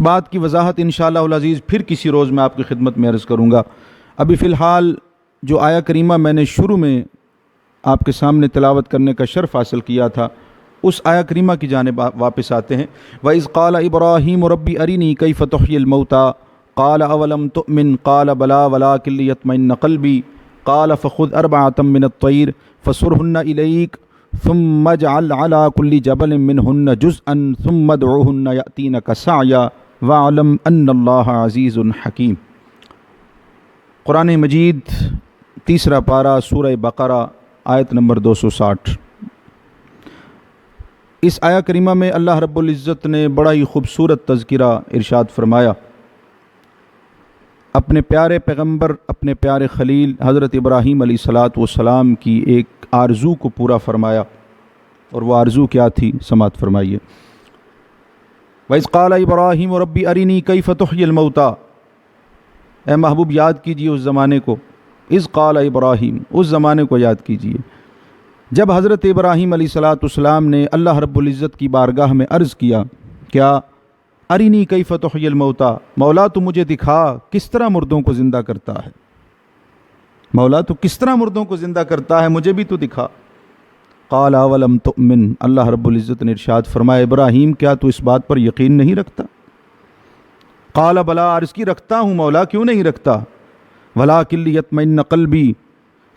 بات کی وضاحت انشاءاللہ العزیز پھر کسی روز میں آپ کی خدمت میں عرض کروں گا۔ ابھی فی الحال جو آیہ کریمہ میں نے شروع میں آپ کے سامنے تلاوت کرنے کا شرف حاصل کیا تھا، اس آیہ کریمہ کی جانب واپس آتے ہیں۔ وَإِذْ قَالَ إِبْرَاهِيمُ رَبِّ أَرِنِي كَيْفَ تُحْيِي الْمَوْتَى قَالَ أَوَلَمْ تُؤْمِنْ قَالَ بَلَىٰ وَلَٰكِن لِيَطْمَئِنَّ قَلْبِي قَالَ فَخُذْ أَرْبَعَةً مِّنَ الطَّيْرِ فَصُرْهُنَّ إِلَيْكَ ثُمَّ اجْعَلْ عَلَىٰ كُلِّ جَبَلٍ مِّنْهُنَّ جُزْءًا ثُمَّ ادْعُهُنَّ يَأْتِينَكَ سَعْيًا وَاعْلَمْ أَنَّ اللَّهَ عَزِيزٌ حَكِيمٌ۔ قرآن مجید تیسرا پارہ سورہ بقرہ آیت نمبر 260۔ اس آیہ کریمہ میں اللہ رب العزت نے بڑا ہی خوبصورت تذکرہ ارشاد فرمایا، اپنے پیارے پیغمبر، اپنے پیارے خلیل حضرت ابراہیم علیہ السلام کی ایک آرزو کو پورا فرمایا، اور وہ آرزو کیا تھی سماعت فرمائیے۔ وَإِذْ قَالَ إِبْرَاهِيمُ رَبِّ أَرِنِي كَيْفَ تُحْيِي الْمَوْتَى، اے محبوب یاد کیجئے اس زمانے کو، اِذْ قَالَ إِبْرَاهِيمُ، اس زمانے کو یاد کیجئے جب حضرت ابراہیم علیہ السلام نے اللہ رب العزت کی بارگاہ میں عرض کیا، کیا ارینی کیف تحیی الموتیٰ، مولا تو مجھے دکھا کس طرح مردوں کو زندہ کرتا ہے، مولا تو کس طرح مردوں کو زندہ کرتا ہے، مجھے بھی تو دکھا۔ قال اولم تؤمن، اللہ رب العزت نے ارشاد فرمایا ابراہیم کیا تو اس بات پر یقین نہیں رکھتا؟ قال بلا، عرض کی رکھتا ہوں مولا، کیوں نہیں رکھتا؟ ولکن لیطمئن قلبی،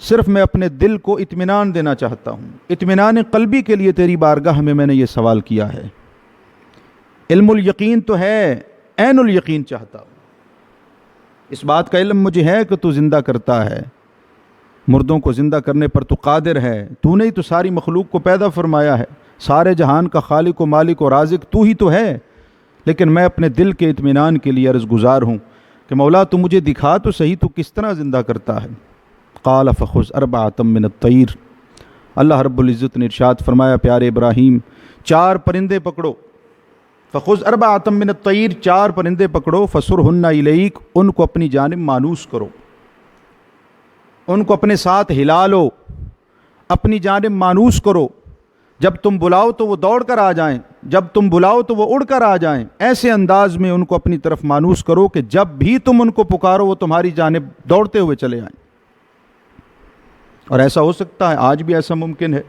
صرف میں اپنے دل کو اطمینان دینا چاہتا ہوں، اطمینان قلبی کے لیے تیری بارگاہ میں نے یہ سوال کیا ہے۔ علم الیقین تو ہے، عین الیقین چاہتا ہوں، اس بات کا علم مجھے ہے کہ تو زندہ کرتا ہے، مردوں کو زندہ کرنے پر تو قادر ہے، تو نے ہی تو ساری مخلوق کو پیدا فرمایا ہے، سارے جہان کا خالق و مالک و رازق تو ہی تو ہے، لیکن میں اپنے دل کے اطمینان کے لیے عرض گزار ہوں کہ مولا تو مجھے دکھا تو صحیح تو کس طرح زندہ کرتا ہے۔ قال فخذ أربعة من الطير، اللہ رب العزت نے ارشاد فرمایا پیارے ابراہیم 4 پرندے پکڑو، فخذ أربعة من الطير، 4 پرندے پکڑو، فصرهن إليك، ان کو اپنی جانب مانوس کرو، ان کو اپنے ساتھ ہلا لو، اپنی جانب مانوس کرو، جب تم بلاؤ تو وہ دوڑ کر آ جائیں، جب تم بلاؤ تو وہ اڑ کر آ جائیں، ایسے انداز میں ان کو اپنی طرف مانوس کرو کہ جب بھی تم ان کو پکارو وہ تمہاری جانب دوڑتے ہوئے چلے آئیں۔ اور ایسا ہو سکتا ہے، آج بھی ایسا ممکن ہے،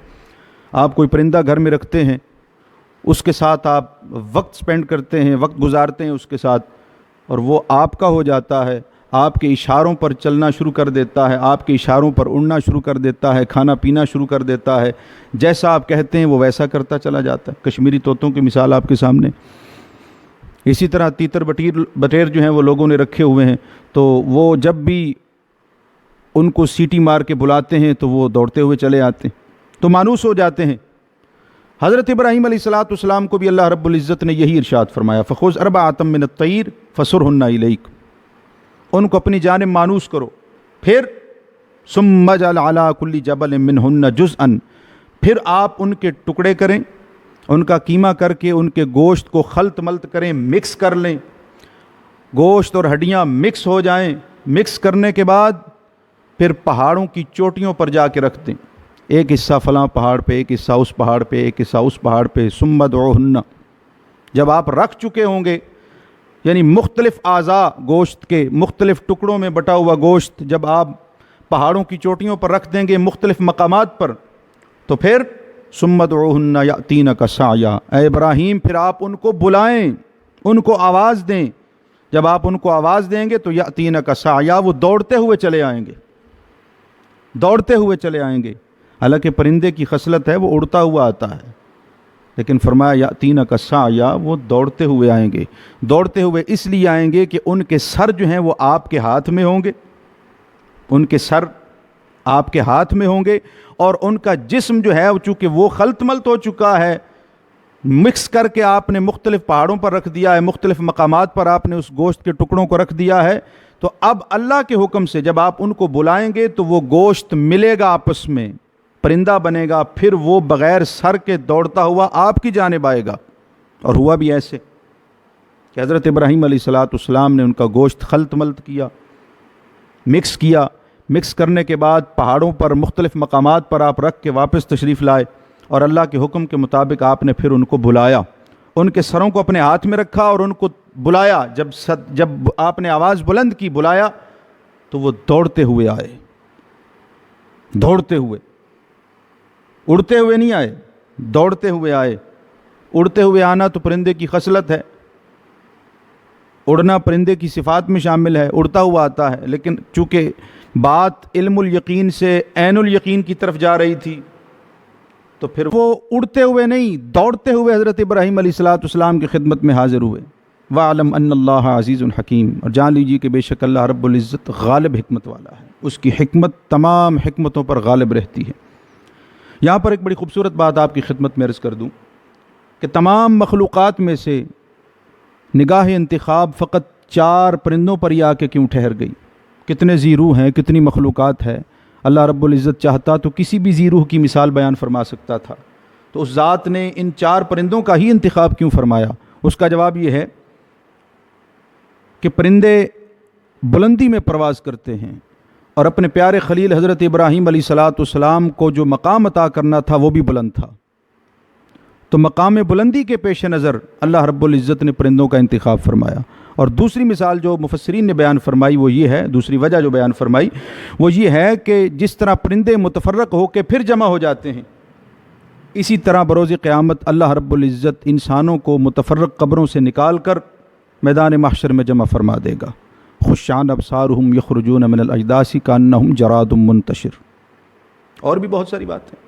آپ کوئی پرندہ گھر میں رکھتے ہیں، اس کے ساتھ آپ وقت سپینڈ کرتے ہیں، وقت گزارتے ہیں اس کے ساتھ، اور وہ آپ کا ہو جاتا ہے، آپ کے اشاروں پر چلنا شروع کر دیتا ہے، آپ کے اشاروں پر اڑنا شروع کر دیتا ہے، کھانا پینا شروع کر دیتا ہے، جیسا آپ کہتے ہیں وہ ویسا کرتا چلا جاتا ہے۔ کشمیری طوطوں کی مثال آپ کے سامنے۔ اسی طرح تیتر بٹیر جو ہیں وہ لوگوں نے رکھے ہوئے ہیں، تو وہ جب بھی ان کو سیٹی مار کے بلاتے ہیں تو وہ دوڑتے ہوئے چلے آتے ہیں، تو مانوس ہو جاتے ہیں۔ حضرت ابراہیم علیہ السلام کو بھی اللہ رب العزت نے یہی ارشاد فرمایا، فخذ أربعة من الطير فصرهن إليك، ان کو اپنی جانب مانوس کرو، پھر ثم اجعل على كل جبل منهن جزءا، پھر آپ ان کے ٹکڑے کریں، ان کا قیمہ کر کے ان کے گوشت کو خلط ملط کریں، مکس کر لیں، گوشت اور ہڈیاں مکس ہو جائیں، مکس کرنے کے بعد پھر پہاڑوں کی چوٹیوں پر جا کے رکھ دیں، ایک حصہ فلاں پہاڑ پہ، ایک حصہ اس پہاڑ پہ، ایک حصہ اس پہاڑ پہ، ثم ادعوہن، جب آپ رکھ چکے ہوں گے، یعنی مختلف اعضاء گوشت کے مختلف ٹکڑوں میں بٹا ہوا گوشت جب آپ پہاڑوں کی چوٹیوں پر رکھ دیں گے مختلف مقامات پر، تو پھر ثم ادعوہن یأتینک سعیا، اے ابراہیم پھر آپ ان کو بلائیں، ان کو آواز دیں، جب آپ ان کو آواز دیں گے تو یأتینک سعیا، وہ دوڑتے ہوئے چلے آئیں گے، دوڑتے ہوئے چلے آئیں گے۔ حالانکہ پرندے کی خصلت ہے وہ اڑتا ہوا آتا ہے، لیکن فرمایا یأتینک سعیا، وہ دوڑتے ہوئے آئیں گے۔ دوڑتے ہوئے اس لیے آئیں گے کہ ان کے سر جو ہیں وہ آپ کے ہاتھ میں ہوں گے، ان کے سر آپ کے ہاتھ میں ہوں گے، اور ان کا جسم جو ہے چونکہ وہ خلط ملط ہو چکا ہے، مکس کر کے آپ نے مختلف پہاڑوں پر رکھ دیا ہے، مختلف مقامات پر آپ نے اس گوشت کے ٹکڑوں کو رکھ دیا ہے، تو اب اللہ کے حکم سے جب آپ ان کو بلائیں گے تو وہ گوشت ملے گا آپس میں، پرندہ بنے گا، پھر وہ بغیر سر کے دوڑتا ہوا آپ کی جانب آئے گا۔ اور ہوا بھی ایسے کہ حضرت ابراہیم علیہ السلام نے ان کا گوشت خلط ملط کیا، مکس کیا، مکس کرنے کے بعد پہاڑوں پر مختلف مقامات پر آپ رکھ کے واپس تشریف لائے، اور اللہ کے حکم کے مطابق آپ نے پھر ان کو بلایا، ان کے سروں کو اپنے ہاتھ میں رکھا اور ان کو بلایا. جب آپ نے آواز بلند کی, بلایا, تو وہ دوڑتے ہوئے آئے, دوڑتے ہوئے, اڑتے ہوئے نہیں آئے, دوڑتے ہوئے آئے. اڑتے ہوئے آنا تو پرندے کی خصلت ہے, اڑنا پرندے کی صفات میں شامل ہے, اڑتا ہوا آتا ہے. لیکن چونکہ بات علم الیقین سے عین الیقین کی طرف جا رہی تھی, تو پھر وہ اڑتے ہوئے نہیں, دوڑتے ہوئے حضرت ابراہیم علیہ السلام کی خدمت میں حاضر ہوئے. وَعَلَمْ أَنَّ اللَّهَ عَزِيزٌ حَكِيمٌ, اور جان لیجیے کہ بے شک اللہ رب العزت غالب حکمت والا ہے, اس کی حکمت تمام حکمتوں پر غالب رہتی ہے. یہاں پر ایک بڑی خوبصورت بات آپ کی خدمت میں عرض کر دوں کہ تمام مخلوقات میں سے نگاہ انتخاب فقط 4 پرندوں پر ہی آ کے کیوں ٹھہر گئی؟ کتنے ذی روح ہیں, کتنی مخلوقات ہے. اللہ رب العزت چاہتا تو کسی بھی ذی روح کی مثال بیان فرما سکتا تھا, تو اس ذات نے ان 4 پرندوں کا ہی انتخاب کیوں فرمایا؟ اس کا جواب یہ ہے کہ پرندے بلندی میں پرواز کرتے ہیں, اور اپنے پیارے خلیل حضرت ابراہیم علیہ السلام کو جو مقام عطا کرنا تھا وہ بھی بلند تھا. تو مقام بلندی کے پیش نظر اللہ رب العزت نے پرندوں کا انتخاب فرمایا. اور دوسری مثال جو مفسرین نے بیان فرمائی وہ یہ ہے, دوسری وجہ جو بیان فرمائی وہ یہ ہے کہ جس طرح پرندے متفرق ہو کے پھر جمع ہو جاتے ہیں, اسی طرح بروز قیامت اللہ رب العزت انسانوں کو متفرق قبروں سے نکال کر میدان محشر میں جمع فرما دے گا. خشعان ابصارہم یخرجون من الاجداث کانہم جراد منتشر. اور بھی بہت ساری بات ہیں.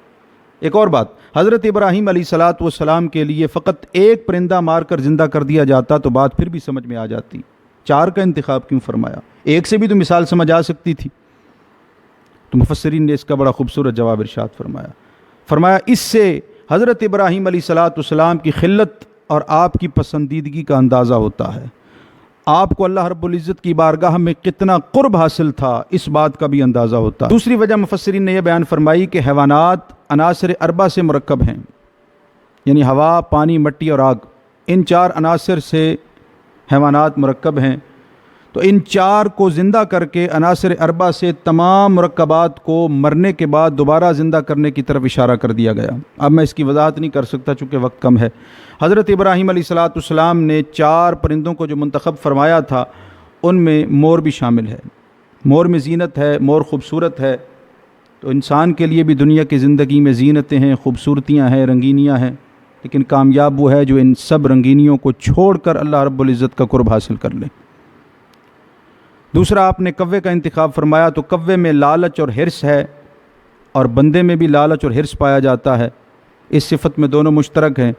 ایک اور بات, حضرت ابراہیم علیہ السلام کے لیے فقط ایک پرندہ مار کر زندہ کر دیا جاتا تو بات پھر بھی سمجھ میں آ جاتی. 4 کا انتخاب کیوں فرمایا؟ ایک سے بھی تو مثال سمجھ آ سکتی تھی. تو مفسرین نے اس کا بڑا خوبصورت جواب ارشاد فرمایا اس سے حضرت ابراہیم علیہ السلام کی خلت اور آپ کی پسندیدگی کا اندازہ ہوتا ہے. آپ کو اللہ رب العزت کی بارگاہ میں کتنا قرب حاصل تھا اس بات کا بھی اندازہ ہوتا ہے. دوسری وجہ مفسرین نے یہ بیان فرمائی کہ حیوانات عناصر 4 سے مرکب ہیں, یعنی ہوا, پانی, مٹی اور آگ. ان 4 عناصر سے حیوانات مرکب ہیں. تو ان 4 کو زندہ کر کے عناصر 4 سے تمام مرکبات کو مرنے کے بعد دوبارہ زندہ کرنے کی طرف اشارہ کر دیا گیا. اب میں اس کی وضاحت نہیں کر سکتا چونکہ وقت کم ہے. حضرت ابراہیم علیہ السلام نے 4 پرندوں کو جو منتخب فرمایا تھا ان میں مور بھی شامل ہے. مور میں زینت ہے, مور خوبصورت ہے. تو انسان کے لیے بھی دنیا کی زندگی میں زینتیں ہیں, خوبصورتیاں ہیں, رنگینیاں ہیں, لیکن کامیاب وہ ہے جو ان سب رنگینیوں کو چھوڑ کر اللہ رب العزت کا قرب حاصل کر لے. دوسرا آپ نے کوے کا انتخاب فرمایا تو کوے میں لالچ اور حرص ہے, اور بندے میں بھی لالچ اور حرص پایا جاتا ہے. اس صفت میں دونوں مشترک ہیں.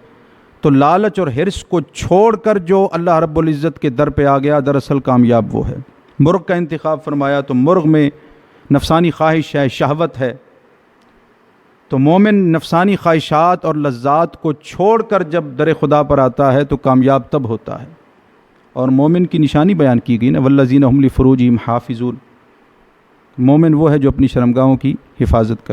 تو لالچ اور حرص کو چھوڑ کر جو اللہ رب العزت کے در پہ آ گیا دراصل کامیاب وہ ہے. مرغ کا انتخاب فرمایا تو مرغ میں نفسانی خواہش ہے, شہوت ہے. تو مومن نفسانی خواہشات اور لذات کو چھوڑ کر جب در خدا پر آتا ہے تو کامیاب تب ہوتا ہے. اور مومن کی نشانی بیان کی گئی نا, والذین هم لفروجہم حافظون. مومن وہ ہے جو اپنی شرمگاہوں کی حفاظت کرے.